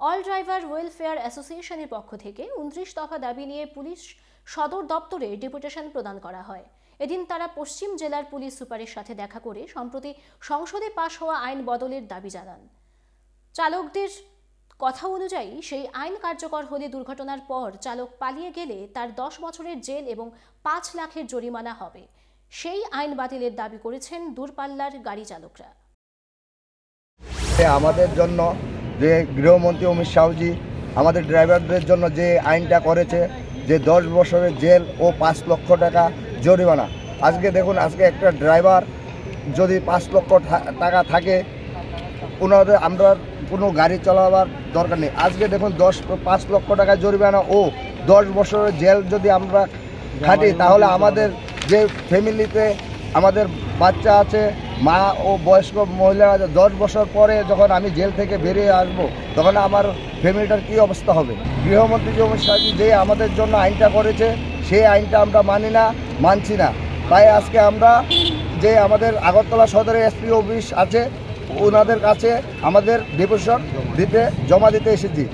All driver welfare অ্যাসোসিয়েশনের পক্ষ থেকে 29 দফা দাবি নিয়ে পুলিশ সদর দপ্তরে ডেপুটেশন প্রদান করা হয়। এদিন তারা পশ্চিম জেলার পুলিশ সুপারের সাথে দেখা করে সম্প্রতি সংসদে পাশ হওয়া আইন বদলের দাবি জানান। চালকদের কথা অনুযায়ী সেই আইন কার্যকর হলে দুর্ঘটনার পর চালক পালিয়ে গেলে তার 10 বছরের জেল এবং 5 লাখের জরিমানা হবে। সেই আইন বাতিলের দাবি করেছেন দূরপাল্লার গাড়ি চালকরা। আমাদের জন্য যে গৃহমন্ত্রী অমিত শাহজি আমাদের ড্রাইভারদের জন্য যে আইনটা করেছে, যে 10 বছরের জেল ও 5 লক্ষ টাকা জরিমানা। আজকে দেখুন, আজকে একটা ড্রাইভার যদি 5 লক্ষ টাকা থাকে, ওনাদের আমরা কোনো গাড়ি চালাবার দরকার নেই। আজকে দেখুন 5 লক্ষ টাকা জরিমানা ও 10 বছরের জেল যদি আমরা খাটি, তাহলে আমাদের যে ফ্যামিলিতে আমাদের বাচ্চা আছে, মা ও বয়স্ক মহিলারা 10 বছর পরে যখন আমি জেল থেকে বেরিয়ে আসব, তখন আমার ফ্যামিলিটার কী অবস্থা হবে। গৃহমন্ত্রী অমিত শাহজি যে আমাদের জন্য আইনটা করেছে, সেই আইনটা আমরা মানছি না। তাই আজকে আমরা যে আমাদের আগরতলা সদরে এসপি অফিস আছে, ওনাদের কাছে আমাদের ডেপুটেশন জমা দিতে এসেছি।